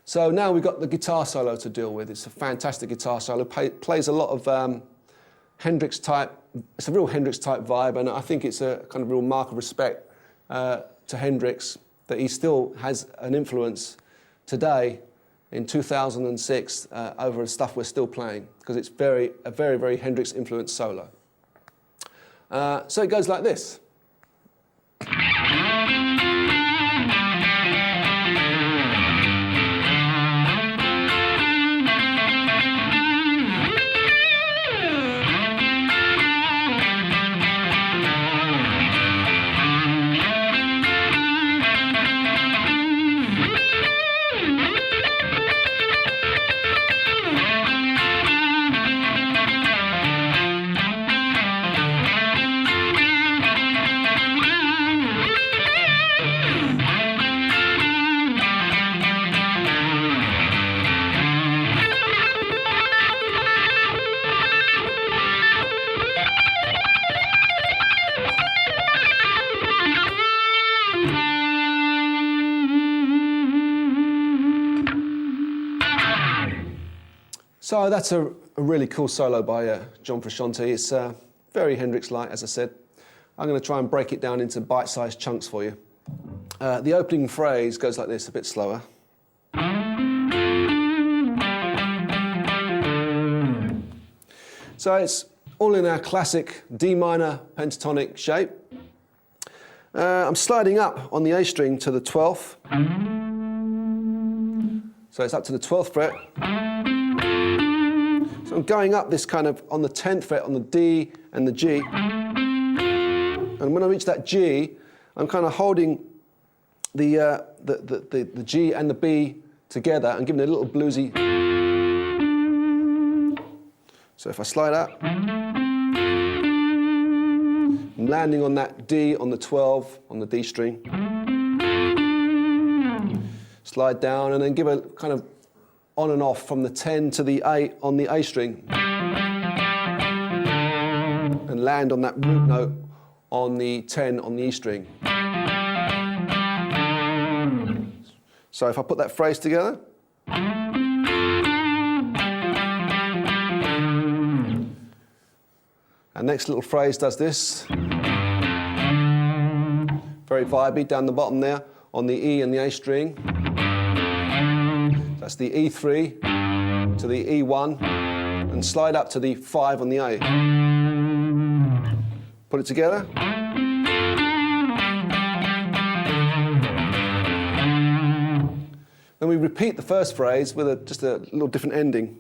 So now we've got the guitar solo to deal with. It's a fantastic guitar solo. Plays a lot of Hendrix type. It's a real Hendrix type vibe, and I think it's a kind of real mark of respect to Hendrix that he still has an influence today in 2006 over the stuff we're still playing, because it's a very, very Hendrix influenced solo. So it goes like this. So that's a really cool solo by John Frusciante. It's very Hendrix-like, as I said. I'm going to try and break it down into bite-sized chunks for you. The opening phrase goes like this, a bit slower. So it's all in our classic D minor pentatonic shape. I'm sliding up on the A string to the 12th. So it's up to the 12th fret. So I'm going up this kind of on the 10th fret on the D and the G. And when I reach that G, I'm kind of holding the G and the B together and giving it a little bluesy. So if I slide up, I'm landing on that D on the 12 on the D string. Slide down and then give a kind of on and off from the 10 to the 8 on the A string. And land on that root note on the 10 on the E string. So if I put that phrase together. Our next little phrase does this. Very vibey down the bottom there on the E and the A string. That's the E3 to the E1 and slide up to the 5 on the A. Put it together. Then we repeat the first phrase with just a little different ending.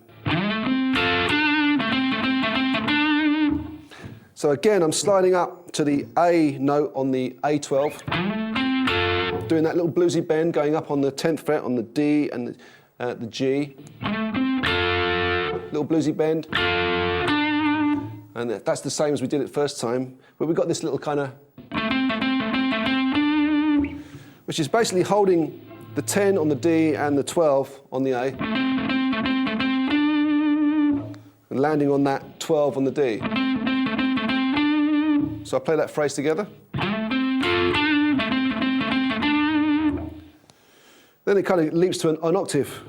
So again, I'm sliding up to the A note on the A12, doing that little bluesy bend, going up on the 10th fret on the D and the G. Little bluesy bend. And that's the same as we did it first time, but we've got this little kind of, which is basically holding the 10 on the D and the 12 on the A, and landing on that 12 on the D. So I play that phrase together. Then it kind of leaps to an octave,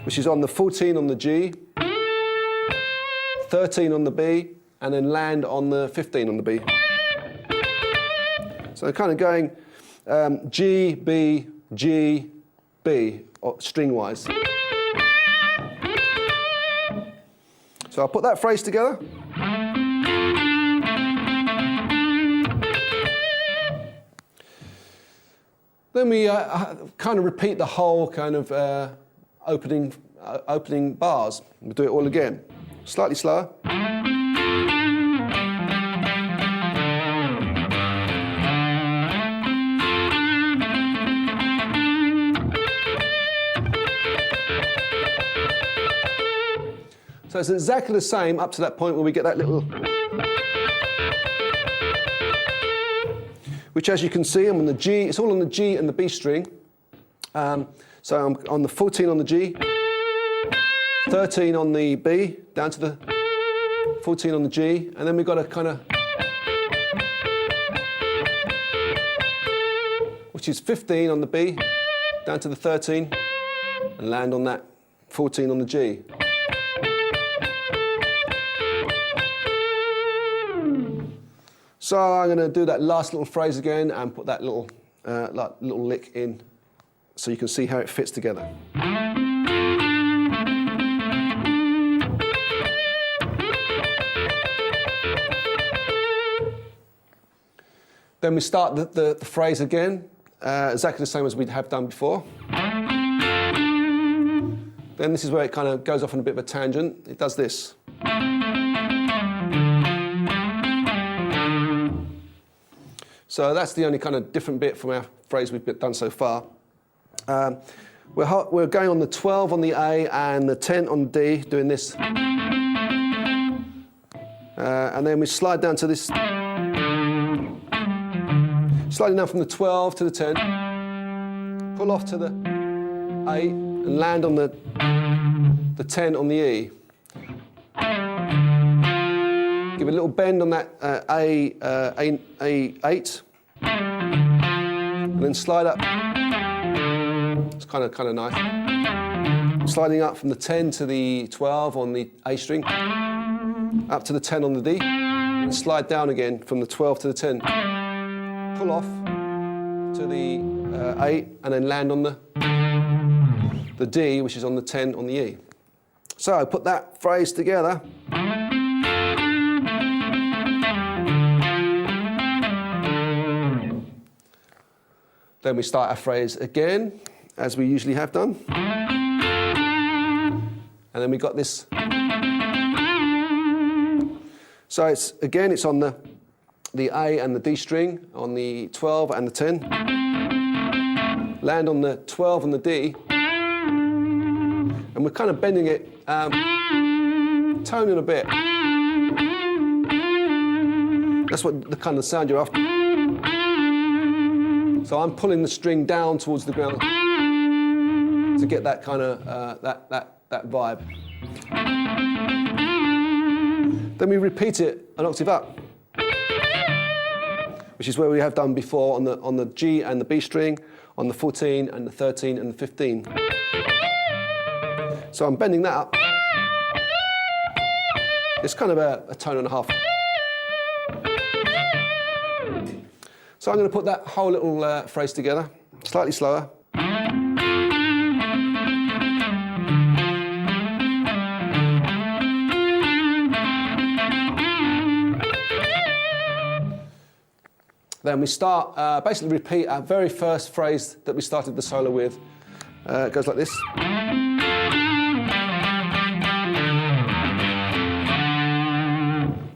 which is on the 14 on the G, 13 on the B, and then land on the 15 on the B. So kind of going G, B, G, B, string-wise. So I'll put that phrase together. Then we kind of repeat the whole kind of opening bars. We'll do it all again. Slightly slower. So it's exactly the same up to that point where we get that little, which as you can see, I'm on the G, it's all on the G and the B string. So I'm on the 14 on the G, 13 on the B, down to the 14 on the G, and then we've got a kind of, which is 15 on the B, down to the 13, and land on that 14 on the G. So I'm going to do that last little phrase again and put that little lick in so you can see how it fits together. Then we start the phrase again, exactly the same as we have done before. Then this is where it kind of goes off on a bit of a tangent. It does this. So that's the only kind of different bit from our phrase we've done so far. We're going on the 12 on the A and the 10 on D, doing this. And then we slide down to this. Sliding down from the 12 to the 10. Pull off to the A and land on the 10 on the E. Give a little bend on that A8, and then slide up. It's kind of nice. Sliding up from the 10 to the 12 on the A string, up to the 10 on the D, and slide down again from the 12 to the 10. Pull off to the 8, and then land on the D, which is on the 10 on the E. So put that phrase together. Then we start our phrase again, as we usually have done. And then we got this. So it's on the A and the D string, on the 12 and the 10. Land on the 12 and the D. And we're kind of bending it, toning a bit. That's what the kind of sound you're after. So I'm pulling the string down towards the ground to get that kind of that vibe. Then we repeat it an octave up, which is where we have done before on the G and the B string, on the 14 and the 13 and the 15. So I'm bending that up. It's kind of a tone and a half. So I'm going to put that whole little phrase together, slightly slower. Then we start, basically repeat our very first phrase that we started the solo with. It goes like this.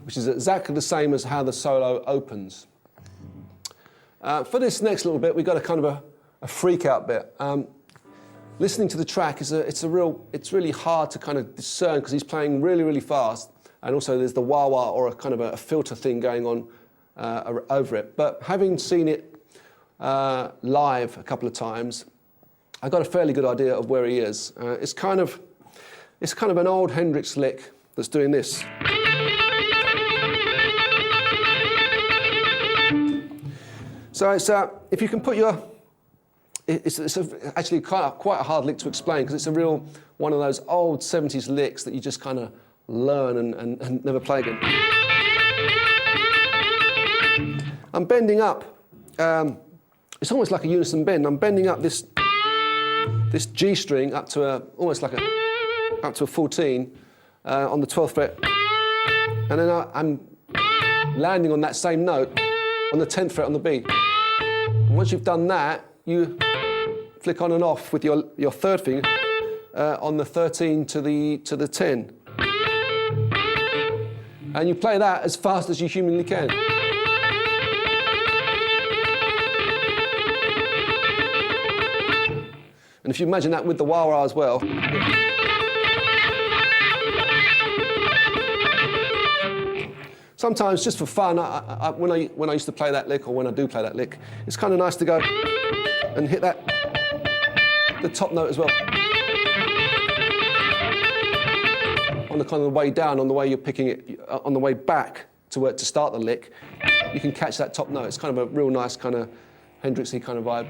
Which is exactly the same as how the solo opens. For this next little bit, we've got a kind of a freak out bit. Listening to the track it's really hard to kind of discern because he's playing really, really fast, and also there's the wah-wah or a kind of a filter thing going on over it. But having seen it live a couple of times, I got a fairly good idea of where he is. It's kind of an old Hendrix lick that's doing this. So it's if you can put your, it's actually quite a hard lick to explain because it's a real one of those old 70s licks that you just kind of learn and never play again. I'm bending up. It's almost like a unison bend. I'm bending up this G string up to almost like up to a 14 on the 12th fret, and then I'm landing on that same note on the 10th fret on the B. And once you've done that, you flick on and off with your third finger on the 13 to the 10, and you play that as fast as you humanly can. And if you imagine that with the wah-wah as well. Sometimes, just for fun, when I used to play that lick, or when I do play that lick, it's kind of nice to go and hit the top note as well. On the kind of the way down, on the way you're picking it, on the way back to start the lick, you can catch that top note. It's kind of a real nice kind of Hendrixy kind of vibe.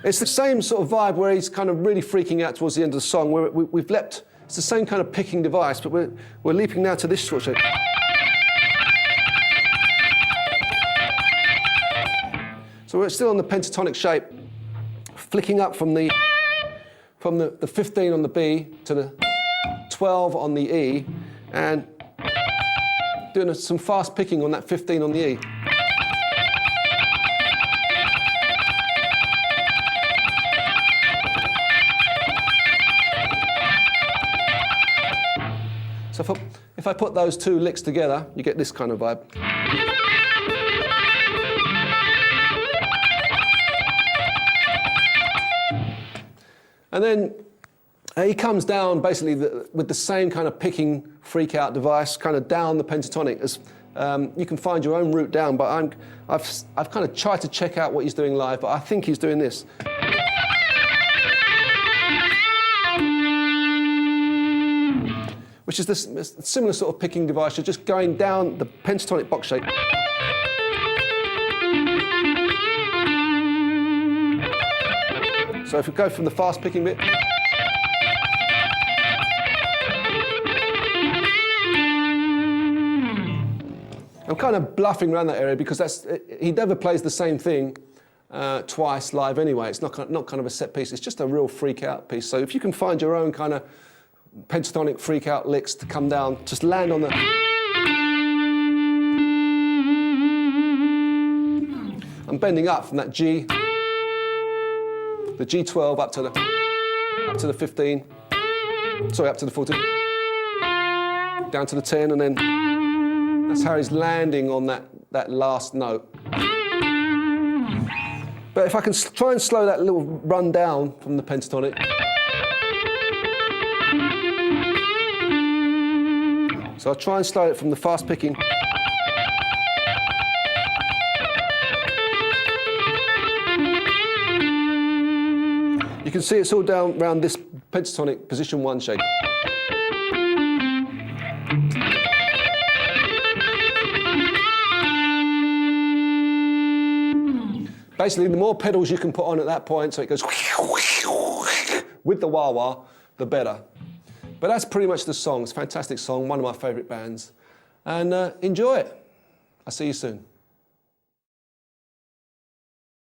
It's the same sort of vibe where he's kind of really freaking out towards the end of the song, where we've leapt. It's the same kind of picking device, but we're leaping now to this short shape. So we're still on the pentatonic shape, flicking up from the 15 on the B to the 12 on the E, and doing some fast picking on that 15 on the E. So if I put those two licks together, you get this kind of vibe. And then he comes down basically with the same kind of picking freak out device, kind of down the pentatonic. As you can find your own route down, but I've kind of tried to check out what he's doing live, but I think he's doing this. Which is this similar sort of picking device. You're just going down the pentatonic box shape. So if we go from the fast picking bit, I'm kind of bluffing around that area because he never plays the same thing twice live anyway. It's not kind of a set piece. It's just a real freak out piece. So if you can find your own kind of pentatonic freak out licks to come down, just land on the. I'm bending up from that G, the G12 up to the 15, sorry, up to the 14, down to the 10, and then that's how he's landing on that last note. But if I can try and slow that little run down from the pentatonic. So I'll try and slow it from the fast picking. You can see it's all down around this pentatonic position 1 shape. Basically, the more pedals you can put on at that point, so it goes with the wah-wah, the better. But that's pretty much the song. It's a fantastic song, one of my favourite bands. And enjoy it. I'll see you soon.